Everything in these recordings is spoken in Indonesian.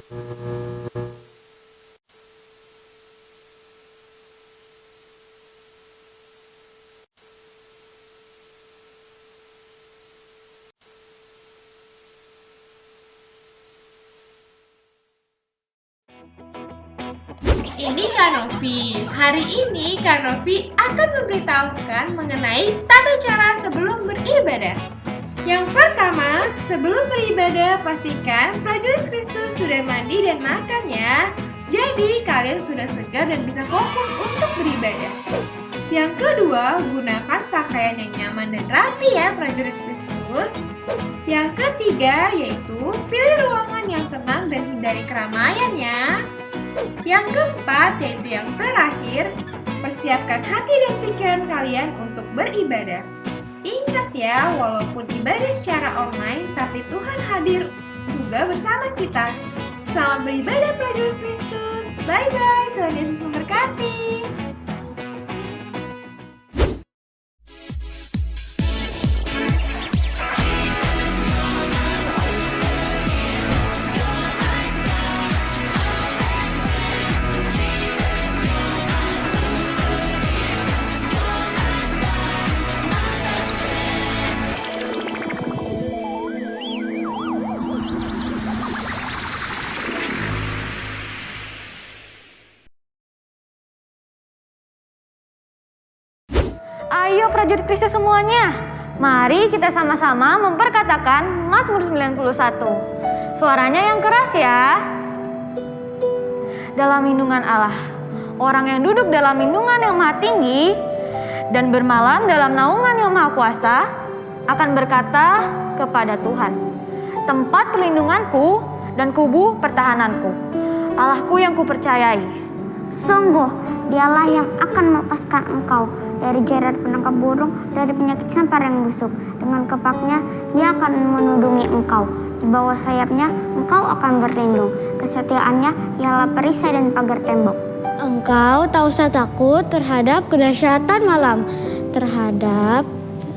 Ini Kak Novi. Hari ini Kak Novi akan memberitahukan mengenai tata cara sebelum beribadah. Yang pertama, sebelum beribadah pastikan prajurit Kristus sudah mandi dan makan ya. Jadi kalian sudah segar dan bisa fokus untuk beribadah. Yang kedua, gunakan pakaian yang nyaman dan rapi ya prajurit Kristus. Yang ketiga yaitu pilih ruangan yang tenang dan hindari keramaian ya. Yang keempat, yaitu yang terakhir, persiapkan hati dan pikiran kalian untuk beribadah. Ingat ya, walaupun ibadah secara online, tapi Tuhan hadir juga bersama kita. Selamat beribadah prajurit Kristus. Bye-bye, Tuhan Yesus memberkati. Ayo prajurit Kristus semuanya, mari kita sama-sama memperkatakan Mazmur 91. Suaranya yang keras ya. Dalam lindungan Allah, orang yang duduk dalam lindungan yang maha tinggi dan bermalam dalam naungan yang maha kuasa akan berkata kepada Tuhan, tempat perlindunganku dan kubu pertahananku, Allahku yang kupercayai. Sungguh, dialah yang akan melepaskan engkau dari jerat penangkap burung, dari penyakit sampar yang busuk. Dengan kepaknya, ia akan menudungi engkau. Di bawah sayapnya, engkau akan berlindung. Kesetiaannya ialah perisai dan pagar tembok. Engkau tak usah takut terhadap kedahsyatan malam, terhadap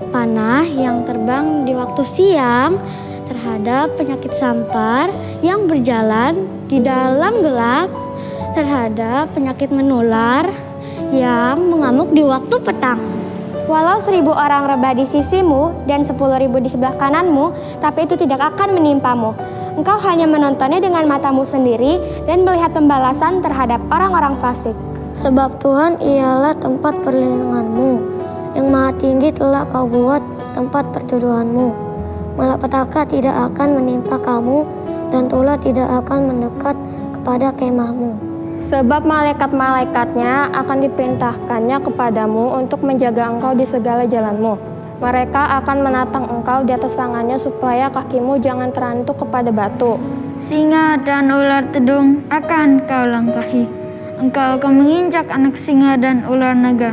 panah yang terbang di waktu siang, terhadap penyakit sampar yang berjalan di dalam gelap, terhadap penyakit menular yang mengamuk di waktu petang. Walau 1000 orang rebah di sisimu dan 10.000 di sebelah kananmu, tapi itu tidak akan menimpamu. Engkau hanya menontonnya dengan matamu sendiri dan melihat pembalasan terhadap orang-orang fasik. Sebab Tuhan ialah tempat perlindunganmu, yang maha tinggi telah kau buat tempat perteduhanmu. Malapetaka tidak akan menimpa kamu, dan tulah tidak akan mendekat kepada kemahmu. Sebab malaikat-malaikatnya akan diperintahkannya kepadamu untuk menjaga engkau di segala jalanmu. Mereka akan menatang engkau di atas tangannya supaya kakimu jangan terantuk kepada batu. Singa dan ular tedung akan kau langkahi. Engkau akan menginjak anak singa dan ular naga.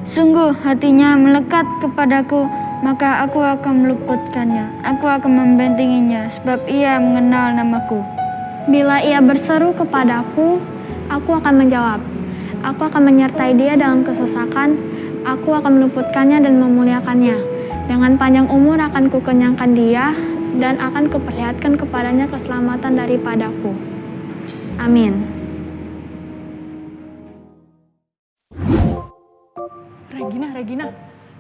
Sungguh hatinya melekat kepadaku, maka aku akan meluputkannya. Aku akan membentenginya, sebab ia mengenal namaku. Bila ia berseru kepadaku, aku akan menjawab. Aku akan menyertai dia dalam kesesakan. Aku akan meluputkannya dan memuliakannya. Dengan panjang umur akan kukenyangkan dia, dan akan kuperlihatkan kepadanya keselamatan daripadaku. Amin. Regina,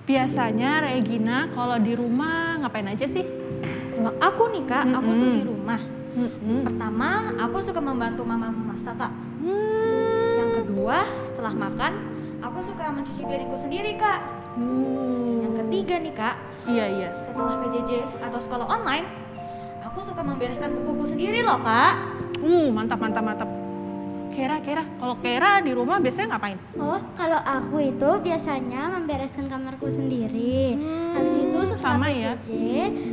biasanya Regina kalau di rumah ngapain aja sih? Kalau aku nih Kak, aku tuh di rumah. Pertama, aku suka membantu mama memasak Kak. Yang kedua, setelah makan, aku suka mencuci piringku sendiri Kak. Yang ketiga nih Kak, Iya. setelah PJJ atau sekolah online, aku suka membereskan bukuku sendiri loh Kak. Mantap. Kera, kalau Kera di rumah biasanya ngapain? Oh, kalau aku itu biasanya membereskan kamarku sendiri. Habis itu setelah sama ya. PJJ,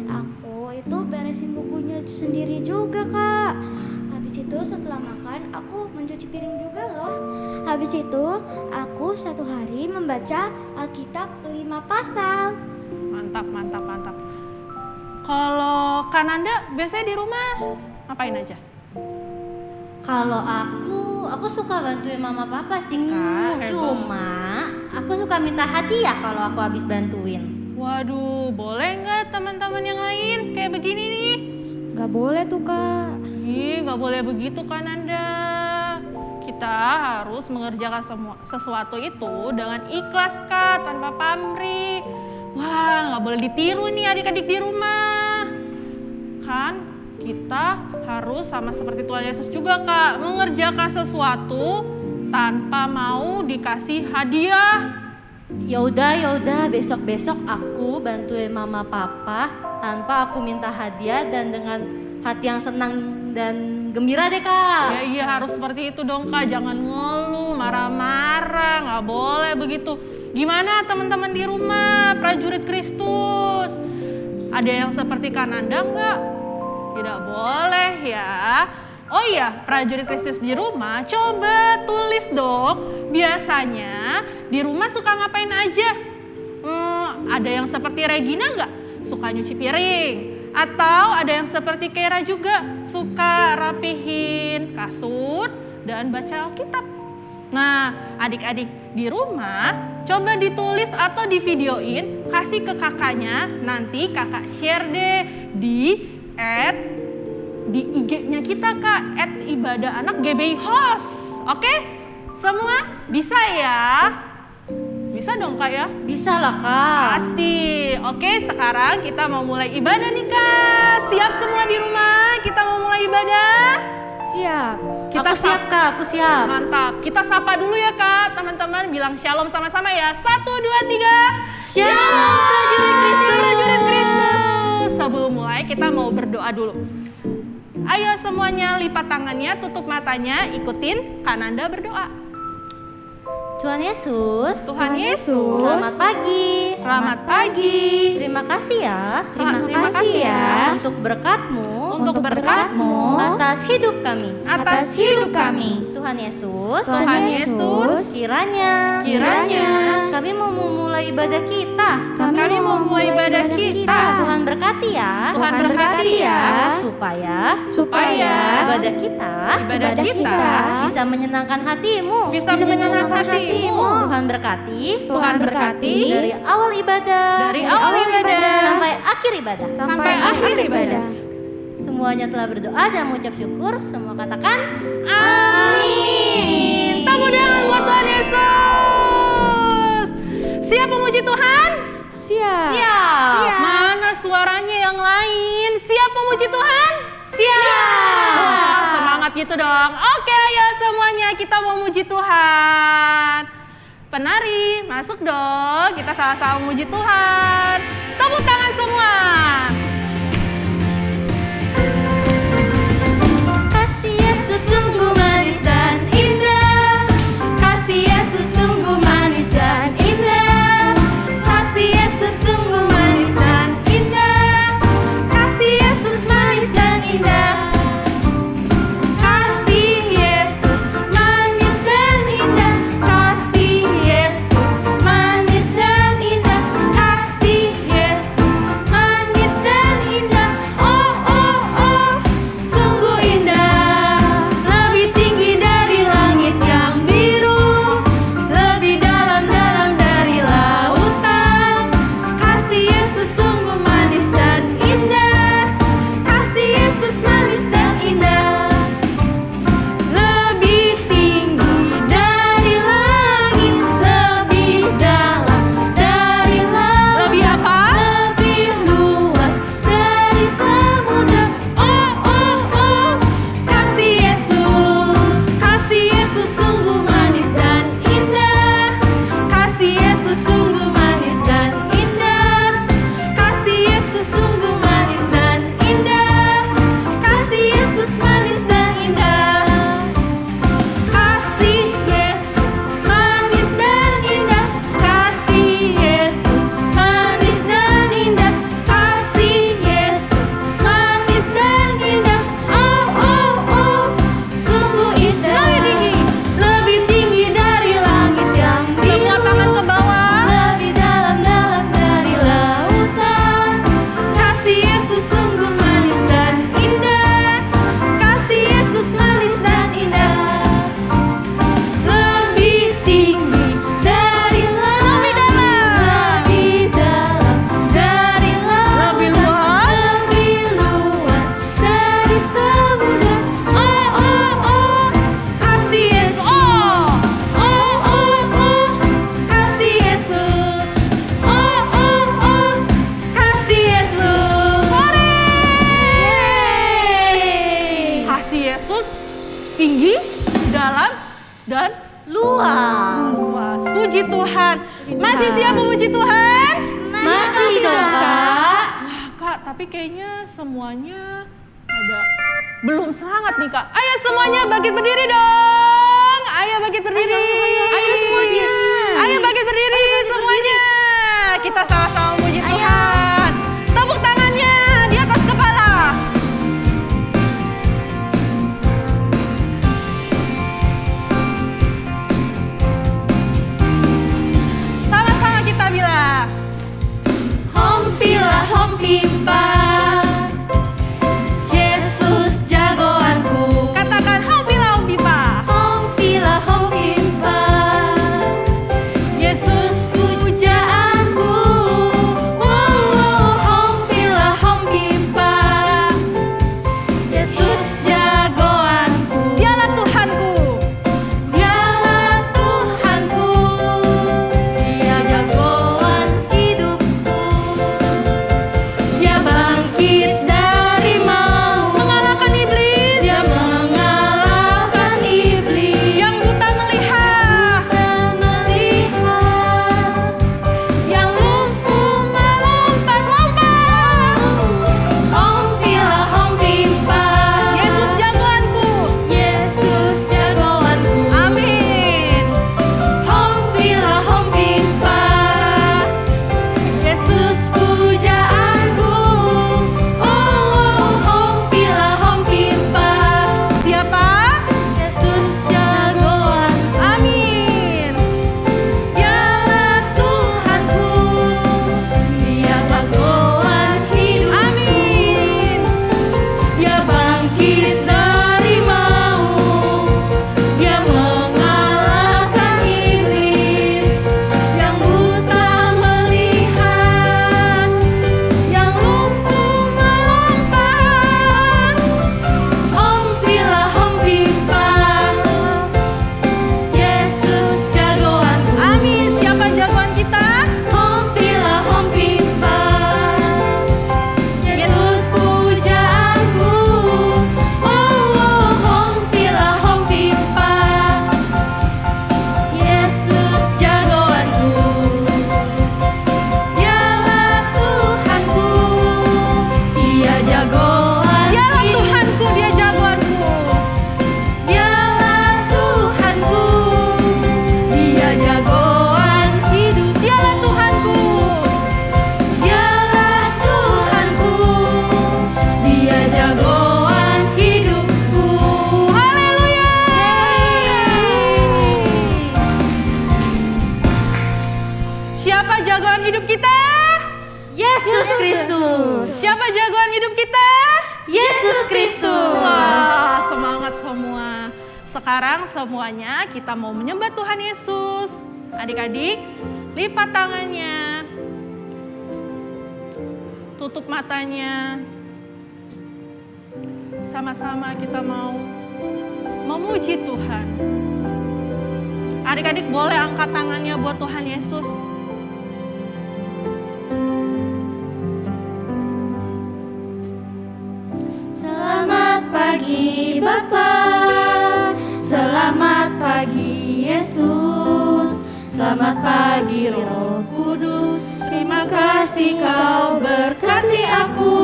aku itu beresin bukunya sendiri juga Kak. Habis itu setelah makan, aku mencuci piring juga loh. Habis itu, aku satu hari membaca Alkitab 5 pasal. Mantap. Kalau Kananda biasanya di rumah ngapain aja? Kalau aku suka bantuin mama papa sih Kak. Cuma aku suka minta hadiah kalau aku habis bantuin. Waduh, boleh nggak teman-teman yang lain kayak begini nih? Gak boleh tuh Kak. Ih, nggak boleh begitu kan Anda. Kita harus mengerjakan sesuatu itu dengan ikhlas Kak, tanpa pamrih. Wah, nggak boleh ditiru nih adik-adik di rumah. Kan kita harus sama seperti Tuhan Yesus juga Kak, mengerjakan sesuatu tanpa mau dikasih hadiah. Yaudah, besok-besok aku bantuin mama papa tanpa aku minta hadiah dan dengan hati yang senang dan gembira deh Kak. Ya iya harus seperti itu dong Kak, jangan ngeluh, marah-marah, nggak boleh begitu. Gimana teman-teman di rumah, prajurit Kristus? Ada yang seperti Kananda nggak? Tidak boleh ya. Oh iya, prajurit Kristus di rumah, coba tulis dong. Biasanya di rumah suka ngapain aja? Ada yang seperti Regina nggak? Suka nyuci piring. Atau ada yang seperti Kera juga, suka rapihin kasur dan baca Alkitab. Nah, adik-adik di rumah, coba ditulis atau divideoin, kasih ke kakaknya. Nanti kakak share deh di IG-nya kita Kak, @ibadahAnak_GBI_host. Oke? Semua bisa ya? Bisa dong Kak ya? Bisa lah Kak. Pasti. Oke, sekarang kita mau mulai ibadah nih Kak. Siap semua di rumah? Kita mau mulai ibadah? Siap. Kita aku siap Kak, aku siap. Mantap. Kita sapa dulu ya Kak, teman-teman. Bilang shalom sama-sama ya. 1, 2, 3. Shalom prajurit Kristus. Prajurit Kristus. Sebelum mulai kita mau berdoa dulu. Ayo semuanya lipat tangannya, tutup matanya, ikutin Kananda berdoa. Tuhan Yesus. Tuhan Yesus. Selamat pagi. Selamat pagi. Terima kasih ya. Terima kasih ya. Untuk berkat-Mu. Untuk berkat-Mu. Atas hidup kami. Atas hidup kami. Tuhan Yesus. Tuhan Yesus. Kiranya kami mau memulai ibadah kita. Kami mau mulai ibadah kita. Tuhan berkati ya. Tuhan berkati ya. Supaya ibadah kita bisa menyenangkan hati-Mu. Bisa menyenangkan hatimu. Tuhan berkati. Tuhan berkati. Dari awal ibadah. Sampai akhir ibadah. Sampai akhir ibadah. Semuanya telah berdoa dan mengucap syukur. Semua katakan Amin. Tepuk tangan buat Tuhan Yesus. Siap memuji Tuhan? siap. Mana suaranya yang lain? Siap memuji Tuhan? Siap. Wah, semangat gitu dong. Oke, ayo semuanya kita memuji Tuhan. Penari, masuk dong. Kita sama-sama memuji Tuhan. Tepuk tangan semua. Kasih Yesus sungguh manis dan indah. Kasih Yesus sungguh manis dan indah. Kasih Yesus sungguh manis dan indah. Kasih Yesus manis dan indah. Kasih Yesus manis dan indah. Kasih Yesus manis dan indah. Kasih Yesus manis dan tinggi, dalam, dan luas. Puji Tuhan. Masih siap memuji Tuhan? Masih dong, Kak. Wah, Kak, tapi kayaknya semuanya belum semangat nih, Kak. Ayo semuanya bangkit berdiri dong. Ayo bangkit berdiri. Ayo semuanya. Ayo bangkit berdiri semuanya. Kita sama-sama memuji Tuhan. Tepuk tangannya di atas kepala. Sama-sama kita bilang, Hompilah hompimpa, Yesus jagoanku. katakan hompilah hompipa. Hompilah hompimpa, Yesus pujaanku. Hompilah hompimpa, Yesus jagoanku. Dialah Tuhanku. Dialah Tuhanku, Dia jagoan hidupku. Dia bangkit dari maut, Mengalahkan iblis. Dia mengalahkan iblis. Yang buta melihat. Melihat, yang lumpuh melompat-lompat. Hompilah hompimpa, Yesus jagoanku. Yesus jagoanku. Amin. Hompilah hompimpa, Yesus pujaanku. Hompilah hompimpa, Siapa? Yesus jagoan. Amin. Dialah Tuhanku, Dia jagoan hidup. Amin. Dia bangkit dari maut, Dia mengalahkan iblis. Yang buta melihat, yang lumpuh melompat. Hompilah hompimpa, Yesus jagoanku. Amin. Siapa jagoan kita? Hompilah hompimpa, Yesus pujaanku. Hompilah hompimpa, Yesus jagoanku. Dialah Tuhanku, Dia jagoan. Dialah Tuhanku, Dia jagoanku. Dialah Tuhanku, Dia jagoan hidup. Dialah Tuhanku. Dialah Tuhanku, Dia jagoan hidupku. Haleluya. Siapa jagoan hidup kita? Yesus Kristus. Siapa jagoan hidup kita? Yesus Kristus. Wah, semangat semua. Sekarang semuanya kita mau menyembah Tuhan Yesus. Adik-adik, lipat tangannya. Tutup matanya. Sama-sama kita mau memuji Tuhan. Adik-adik boleh angkat tangannya buat Tuhan Yesus. Selamat pagi Bapa, selamat pagi Yesus, selamat pagi Roh Kudus. Terima kasih Kau berkati aku.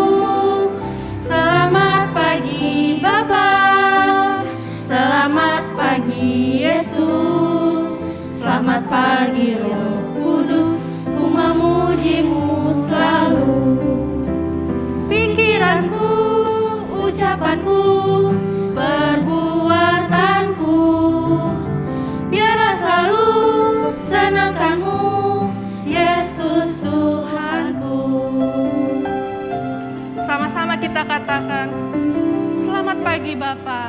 Selamat pagi Bapa, selamat pagi Yesus, selamat pagi Roh Kudus. Ku memuji-Mu selalu. Pikiranku, ucapanku, perbuatanku, biarlah selalu senangkan-Mu, Yesus Tuhanku. Sama-sama kita katakan, selamat pagi Bapa.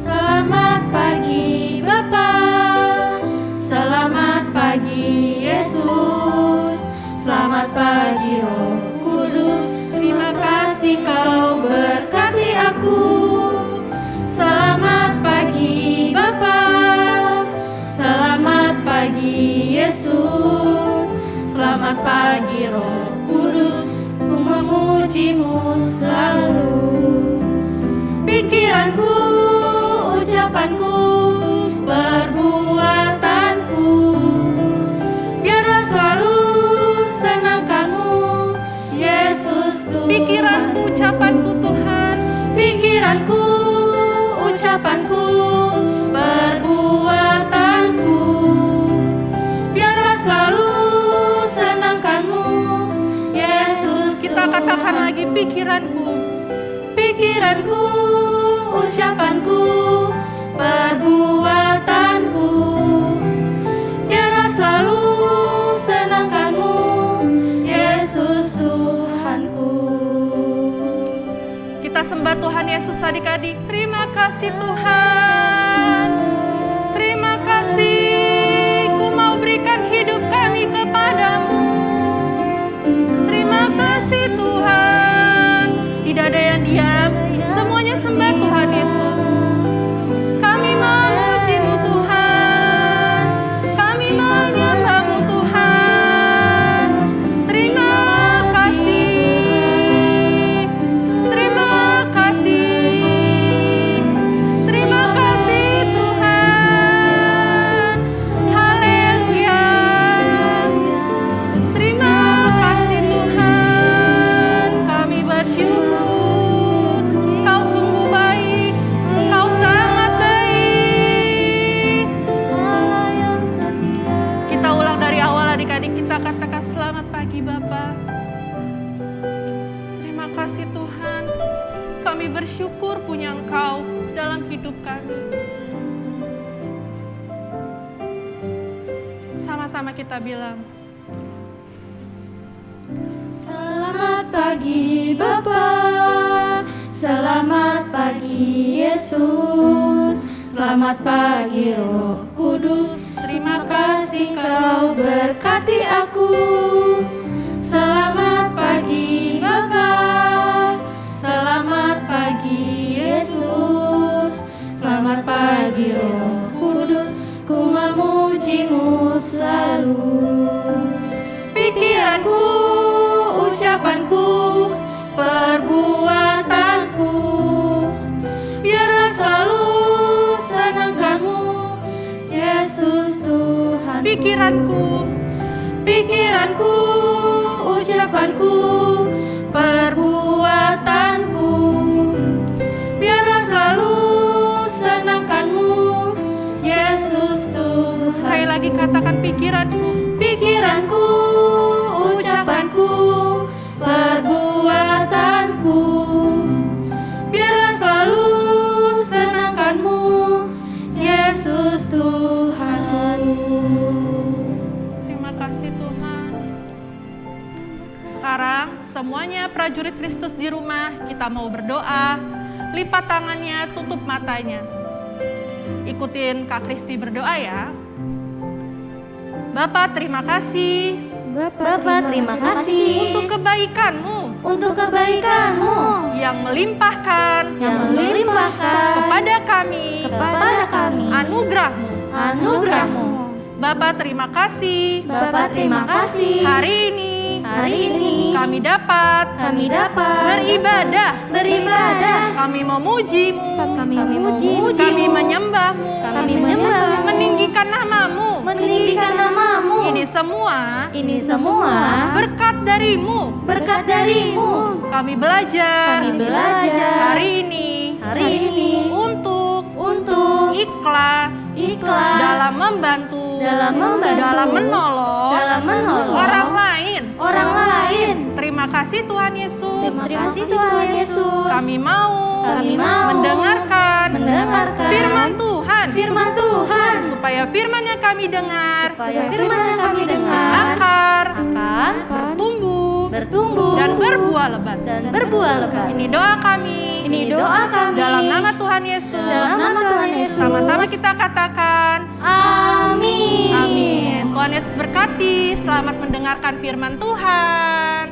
Selamat pagi Bapa, selamat pagi Yesus, selamat pagi Roh Kudus. Terima kasih Kau berkati aku. Selamat pagi Bapa, selamat pagi Yesus, selamat pagi Roh Kudus. Ku memuji-Mu selalu. Pikiranku, ucapanku Tuhan, pikiranku, ucapanku, perbuatanku. Biarlah selalu senangkan-Mu, Yesus. Kita katakan lagi, pikiranku, Pikiranku, ucapanku, perbuatanku. Biarlah selalu senangkan-Mu, Yesus Tuhanku. kita sembah Tuhan Yesus adik-adik. Terima kasih Tuhan, terima kasih, ku mau berikan hidup kami kepadamu. Terima kasih Tuhan, tidak ada yang diam, semuanya sembah Tuhan Yesus. Kami memuji-Mu Tuhan, kami menyembah-Mu Tuhan. Terima kasih, terima kasih, terima kasih Tuhan. Haleluya. Terima kasih Tuhan, kami bersyukur. Kau sungguh baik, Kau sangat baik. Kita ulang dari awal adik-adik, kita katakan selamat pagi Bapa. Terima kasih Tuhan, kami bersyukur punya Engkau dalam hidup kami. Sama-sama kita bilang, Selamat pagi Bapa, selamat pagi Yesus, selamat pagi Roh Kudus. Terima kasih Kau berkati aku. Selamat pagi Bapa, selamat pagi Yesus, selamat pagi Roh Kudus. Ku memuji-Mu selalu. Pikiranku, ucapanku, perbuatanku, biarlah selalu senangkan-Mu, Yesus Tuhan. pikiranku, Pikiranku, ucapanku, perbuatanku, biarlah selalu senangkan-Mu, Yesus Tuhan. sekali lagi katakan pikiranku, Pikiranku, ucapanku, perbuatanku, biarlah selalu senangkan-Mu, Yesus Tuhanku. terima kasih Tuhan. Sekarang semuanya prajurit Kristus di rumah, kita mau berdoa. Lipat tangannya, tutup matanya. Ikutin Kak Kristi berdoa ya. Bapak terima kasih Bapa, terima kasih untuk kebaikan-Mu untuk kebaikan-Mu yang melimpahkan kepada kami anugerah-Mu. anugerah-Mu. Bapak terima kasih Bapa, terima kasih hari ini kami dapat beribadah, kami memuji-Mu, kami menyembah-Mu, meninggikan nama-Mu. Ini semua berkat darimu. Kami belajar hari ini untuk ikhlas dalam membantu, dalam menolong orang lain. Terima kasih Tuhan Yesus. Kami mau mendengarkan firman Tuhan. Supaya firman yang kami dengar akar, bertumbuh dan berbuah lebat. Ini doa kami. Dalam nama Tuhan Yesus. Sama-sama kita katakan amin. Tuhan Yesus berkati. Selamat mendengarkan firman Tuhan.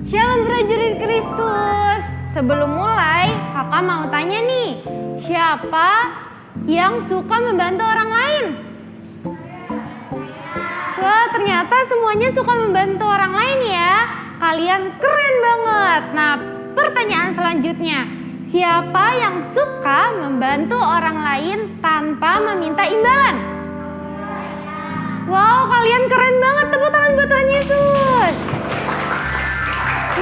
Shalom prajurit Kristus. Sebelum mulai, kakak mau tanya nih, siapa yang suka membantu orang lain? Wah, ternyata semuanya suka membantu orang lain ya. Kalian keren banget. Nah, pertanyaan selanjutnya, siapa yang suka membantu orang lain tanpa meminta imbalan? Wow, kalian keren banget. Tepuk tangan buat Tuhan Yesus.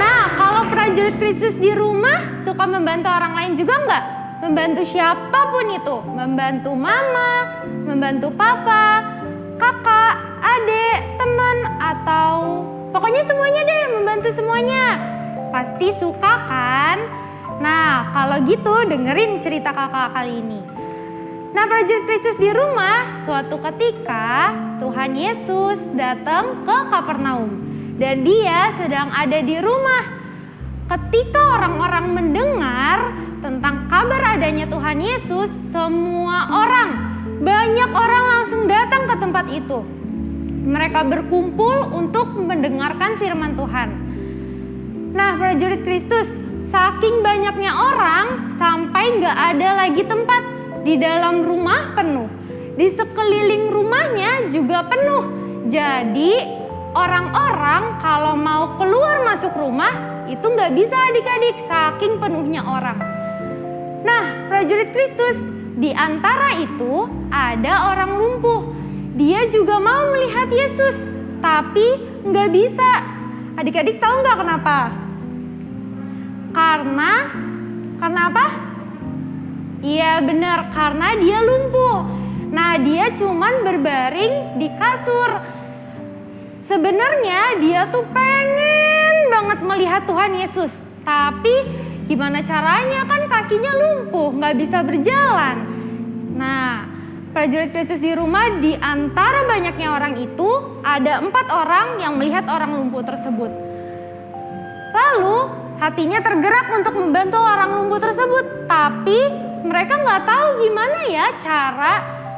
Nah, kalau prajurit Kristus di rumah suka membantu orang lain juga nggak? Membantu siapapun itu. Membantu mama, membantu papa, kakak, adik, teman, atau pokoknya semuanya deh, membantu semuanya. Pasti suka kan? Nah, kalau gitu dengerin cerita kakak kali ini. Nah, prajurit Kristus di rumah, suatu ketika Tuhan Yesus datang ke Kapernaum dan dia sedang ada di rumah. Ketika orang-orang mendengar tentang kabar adanya Tuhan Yesus, semua orang, banyak orang langsung datang ke tempat itu. Mereka berkumpul untuk mendengarkan firman Tuhan. Nah, prajurit Kristus, saking banyaknya orang sampai gak ada lagi tempat. Di dalam rumah penuh, di sekeliling rumahnya juga penuh. Jadi orang-orang kalau mau keluar masuk rumah itu gak bisa adik-adik, saking penuhnya orang. Nah, prajurit Kristus, di antara itu ada orang lumpuh. Dia juga mau melihat Yesus, tapi gak bisa. Adik-adik tahu gak kenapa? Karena apa? Iya benar, karena dia lumpuh. Nah, dia cuman berbaring di kasur. Sebenarnya dia tuh pengen banget melihat Tuhan Yesus. Tapi gimana caranya, kan kakinya lumpuh, gak bisa berjalan. Nah, prajurit Kristus di rumah, di antara banyaknya orang itu ada 4 orang yang melihat orang lumpuh tersebut. Lalu hatinya tergerak untuk membantu orang lumpuh tersebut. Tapi mereka nggak tahu gimana ya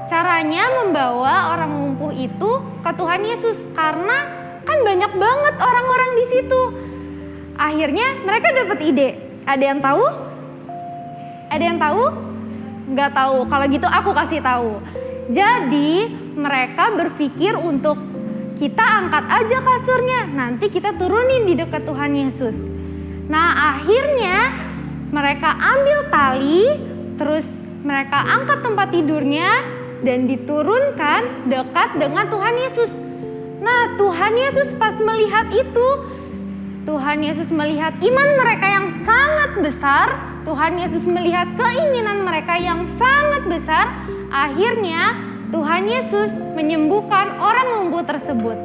caranya membawa orang lumpuh itu ke Tuhan Yesus, karena kan banyak banget orang-orang di situ. Akhirnya mereka dapat ide. Ada yang tahu? Ada yang tahu? Nggak tahu. Kalau gitu aku kasih tahu. Jadi mereka berpikir untuk kita angkat aja kasurnya, nanti kita turunin di dekat Tuhan Yesus. Nah, akhirnya mereka ambil tali, terus mereka angkat tempat tidurnya dan diturunkan dekat dengan Tuhan Yesus. Nah, Tuhan Yesus pas melihat itu, Tuhan Yesus melihat iman mereka yang sangat besar, Tuhan Yesus melihat keinginan mereka yang sangat besar. Akhirnya Tuhan Yesus menyembuhkan orang lumpuh tersebut.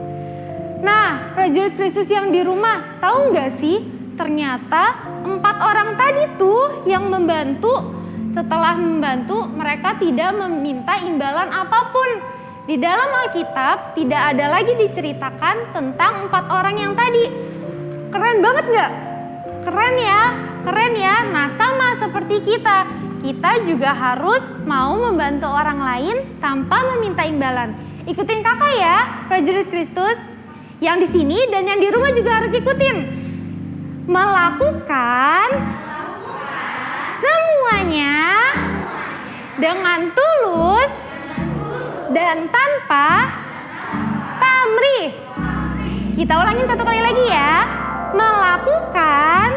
Nah, prajurit Kristus yang di rumah, tahu nggak sih? Ternyata 4 orang tadi tuh yang membantu. Setelah membantu, mereka tidak meminta imbalan apapun. Di dalam Alkitab tidak ada lagi diceritakan tentang 4 orang yang tadi. Keren banget gak? Keren ya? Keren ya? Nah, sama seperti kita. Kita juga harus mau membantu orang lain tanpa meminta imbalan. Ikutin kakak ya, prajurit Kristus. Yang di sini dan yang di rumah juga harus ikutin. Melakukan semuanya dengan tulus dan tanpa pamrih. Kita ulangin 1 kali lagi ya. Melakukan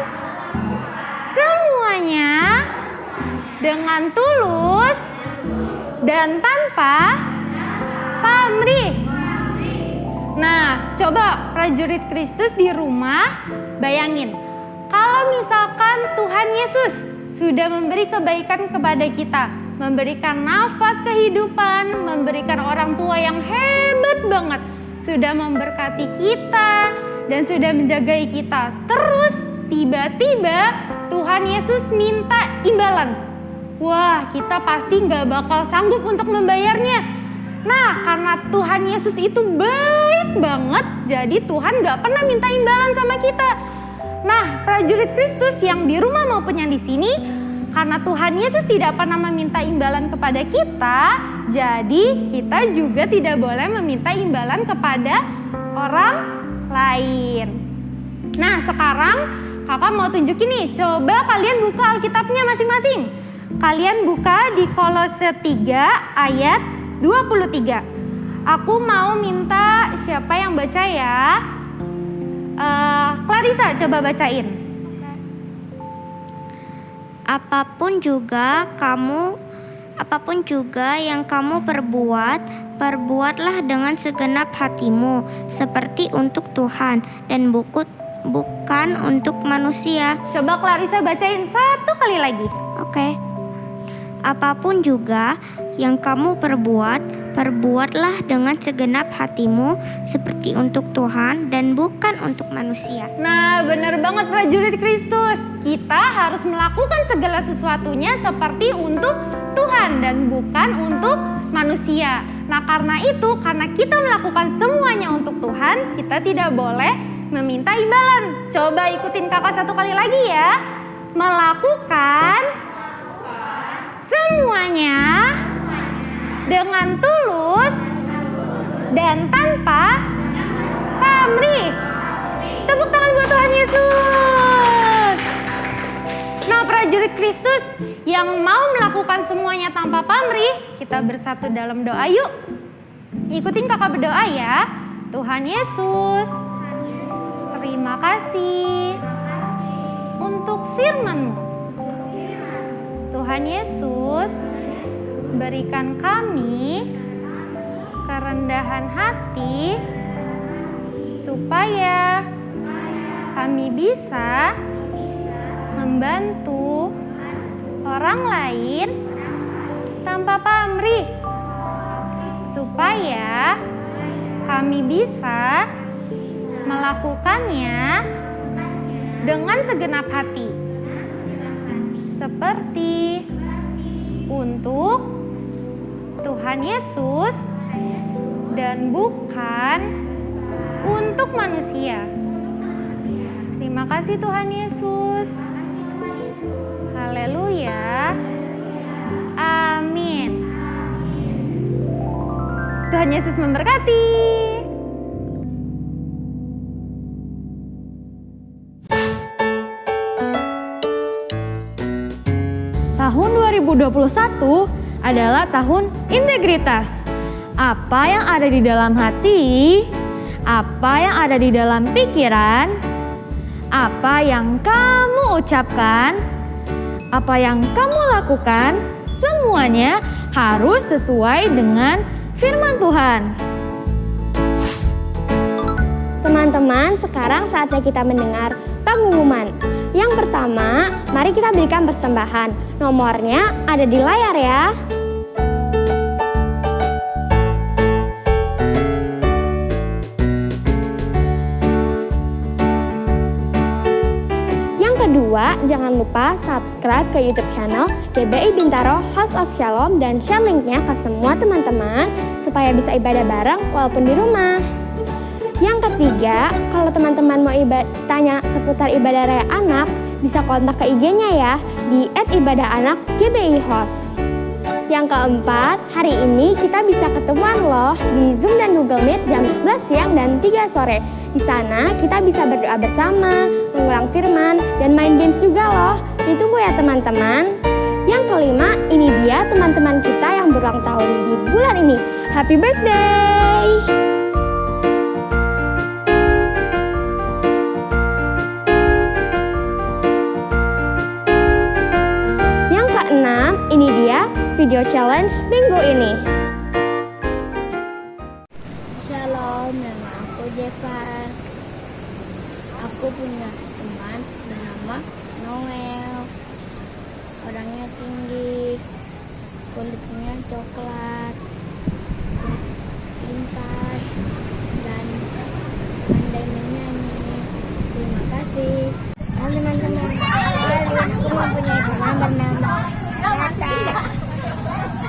semuanya dengan tulus dan tanpa pamrih. Nah, coba prajurit Kristus di rumah bayangin. Kalau misalkan Tuhan Yesus sudah memberi kebaikan kepada kita, memberikan nafas kehidupan, memberikan orang tua yang hebat banget, sudah memberkati kita dan sudah menjagai kita. Terus tiba-tiba Tuhan Yesus minta imbalan. Wah, kita pasti gak bakal sanggup untuk membayarnya. Nah, karena Tuhan Yesus itu baik banget, jadi Tuhan gak pernah minta imbalan sama kita. Nah, prajurit Kristus yang di rumah maupun yang di sini, karena Tuhan Yesus tidak pernah meminta imbalan kepada kita, jadi kita juga tidak boleh meminta imbalan kepada orang lain. Nah, sekarang kakak mau tunjukin nih, coba kalian buka Alkitabnya masing-masing. Kalian buka di Kolose 3 ayat 23. Aku mau minta siapa yang baca ya? Clarissa coba bacain. Apapun juga kamu Apapun juga yang kamu perbuat, perbuatlah dengan segenap hatimu, seperti untuk Tuhan dan bukan untuk manusia. Coba Clarissa bacain 1 kali lagi. Oke. Apapun juga yang kamu perbuat, perbuatlah dengan segenap hatimu, seperti untuk Tuhan dan bukan untuk manusia. Nah, benar banget prajurit Kristus. Kita harus melakukan segala sesuatunya seperti untuk Tuhan dan bukan untuk manusia. Nah, karena itu, karena kita melakukan semuanya untuk Tuhan, kita tidak boleh meminta imbalan. Coba ikutin kakak 1 kali lagi ya. Melakukan semuanya dengan tulus dan tanpa pamrih. Tepuk tangan buat Tuhan Yesus. Nah, prajurit Kristus yang mau melakukan semuanya tanpa pamrih, kita bersatu dalam doa yuk. Ikutin kakak berdoa ya. Tuhan Yesus, terima kasih untuk firman-Mu. Tuhan Yesus, berikan kami kerendahan hati supaya kami bisa membantu orang lain tanpa pamrih, supaya kami bisa melakukannya dengan segenap hati, seperti untuk Tuhan Yesus dan bukan untuk manusia. Terima kasih Tuhan Yesus. Haleluya. Amin. Tuhan Yesus memberkati. Tahun 2021 adalah tahun integritas. Apa yang ada di dalam hati, apa yang ada di dalam pikiran, apa yang kamu ucapkan, apa yang kamu lakukan, semuanya harus sesuai dengan firman Tuhan. Teman-teman, sekarang saatnya kita mendengar pengumuman. Yang pertama, mari kita berikan persembahan. Nomornya ada di layar ya. Yang kedua, jangan lupa subscribe ke YouTube channel GBI Bintaro House of Shalom dan share linknya ke semua teman-teman supaya bisa ibadah bareng walaupun di rumah. Yang ketiga, kalau teman-teman mau tanya seputar ibadah raya anak, bisa kontak ke IG-nya ya di @ibadahanak_GBI_host. Yang keempat, hari ini kita bisa ketemuan loh di Zoom dan Google Meet jam 11 siang dan 3 sore. Di sana kita bisa berdoa bersama, mengulang firman, dan main games juga loh. Ditunggu ya teman-teman. Yang kelima, ini dia teman-teman kita yang berulang tahun di bulan ini. Happy birthday! Ini dia video challenge minggu ini. Shalom, nama aku Jevan. Aku punya teman bernama Noel. Orangnya tinggi, kulitnya coklat, pintar, dan pandai menyanyi. Terima kasih. Teman-teman, aku mempunyai teman bernama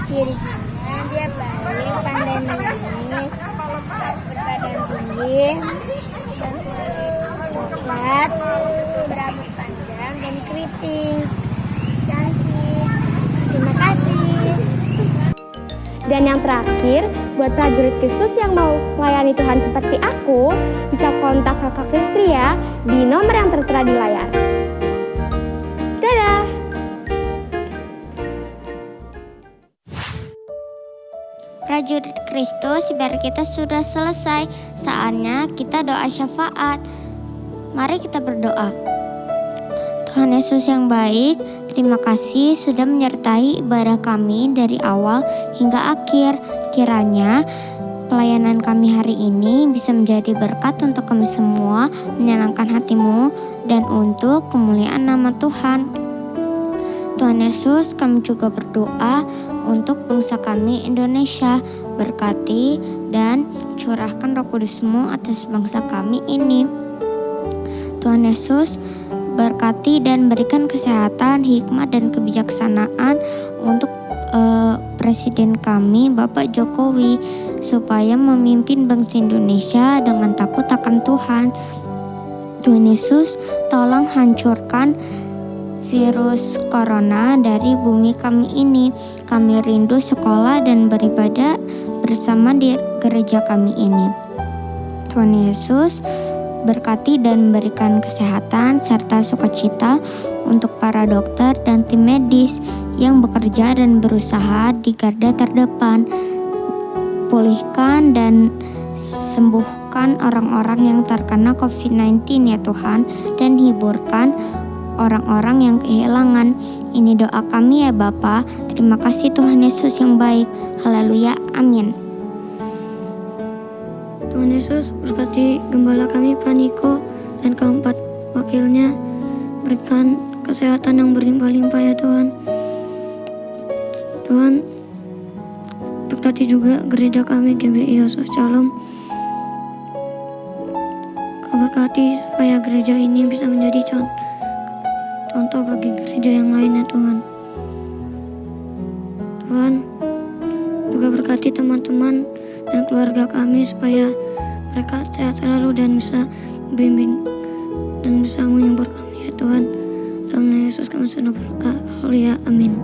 ciri-cirinya dia baik, pandai menyanyi, berbadan tinggi, dan kulit coklat, berambut panjang dan keriting, cantik. Terima kasih. Dan yang terakhir, buat prajurit Kristus yang mau melayani Tuhan seperti aku, bisa kontak kakak Kristri ya di nomor yang tertera di layar. Dadah! Prajurit Kristus, biar kita sudah selesai, saatnya kita doa syafaat. Mari kita berdoa. Tuhan Yesus yang baik, terima kasih sudah menyertai ibadah kami dari awal hingga akhir. Kiranya pelayanan kami hari ini bisa menjadi berkat untuk kami semua, menyenangkan hati-Mu, dan untuk kemuliaan nama Tuhan. Tuhan Yesus, kami juga berdoa untuk bangsa kami Indonesia. Berkati dan curahkan Roh Kudus-Mu atas bangsa kami ini. Tuhan Yesus, berkati dan berikan kesehatan, hikmat, dan kebijaksanaan untuk Presiden kami, Bapak Jokowi, supaya memimpin bangsa Indonesia dengan takut akan Tuhan. Tuhan Yesus, tolong hancurkan virus corona dari bumi kami ini. Kami rindu sekolah dan beribadah bersama di gereja kami ini. Tuhan Yesus, berkati dan berikan kesehatan serta sukacita untuk para dokter dan tim medis yang bekerja dan berusaha di garda terdepan. Pulihkan dan sembuhkan orang-orang yang terkena COVID-19 ya Tuhan, dan hiburkan orang-orang yang kehilangan. Ini doa kami ya Bapa. Terima kasih Tuhan Yesus yang baik. Haleluya, amin. Tuhan Yesus, berkati gembala kami Pak Niko dan keempat wakilnya. Berikan kesehatan yang berlimpah-limpah ya Tuhan. Tuhan, berkati juga gereja kami GBI Yesus Shalom. Kau berkati supaya gereja ini bisa menjadi contoh bagi gereja yang lainnya Tuhan. Tuhan, juga berkati teman-teman dan keluarga kami supaya mereka sehat selalu dan bisa membimbing dan bisa menghibur kami ya Tuhan. Dalam nama Yesus kami sudah berdoa. Haleluya, amin.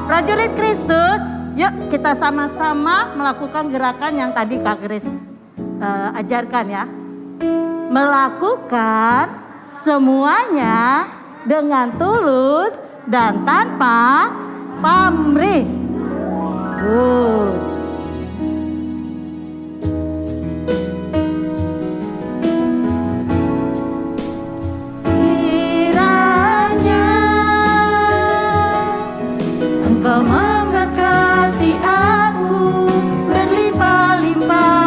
Prajurit Kristus, yuk kita sama-sama melakukan gerakan yang tadi Kak Grace ajarkan ya. Melakukan semuanya dengan tulus dan tanpa pamrih. Good. Kiranya Engkau memberkati aku berlimpah-limpah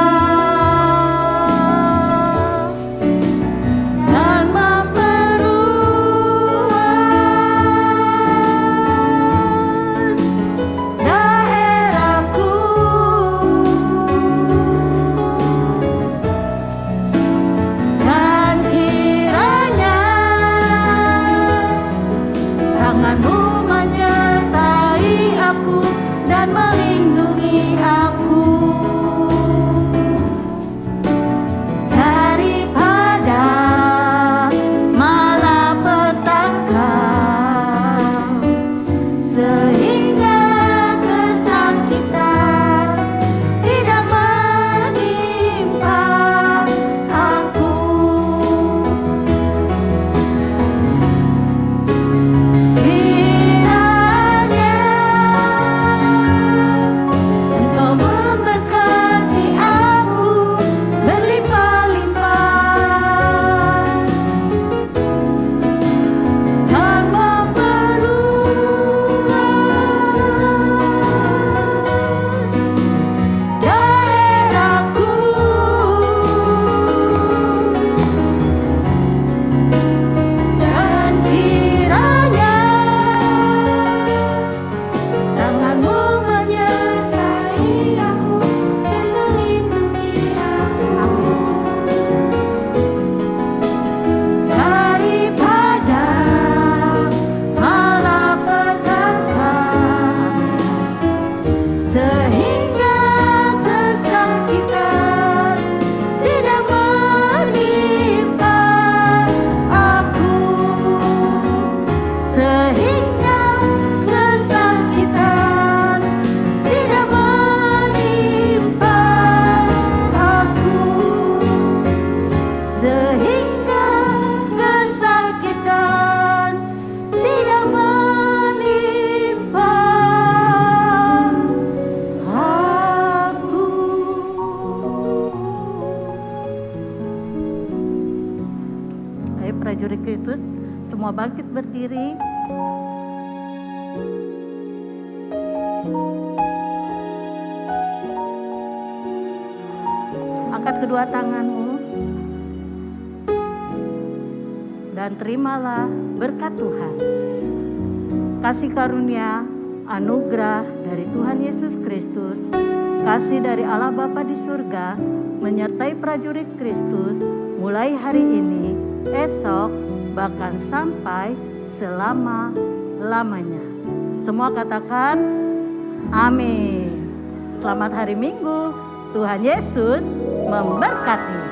dan memperluas daerahku, dan kiranya tangan-Mu menyertai aku dan melindungi aku daripada malapetaka, sehingga kesakitan tidak menimpa aku. Kiranya Engkau memberkati aku berlimpah-limpah dan memperluas daerahku, dan kiranya tangan-Mu menyertai aku dan melindungi aku daripada malapetaka, sehingga kesakitan tidak menimpa aku, sehingga kesakitan tidak menimpa aku, sehingga kesakitan tidak menimpa aku. Ayo prajurit Kristus semua bangkit berdiri. Angkat kedua tanganmu dan terimalah berkat Tuhan. Kasih karunia, anugerah dari Tuhan Yesus Kristus, kasih dari Allah Bapa di surga, menyertai prajurit Kristus mulai hari ini, esok, bahkan sampai selama-lamanya. Semua katakan amin. Selamat hari Minggu, Tuhan Yesus memberkati.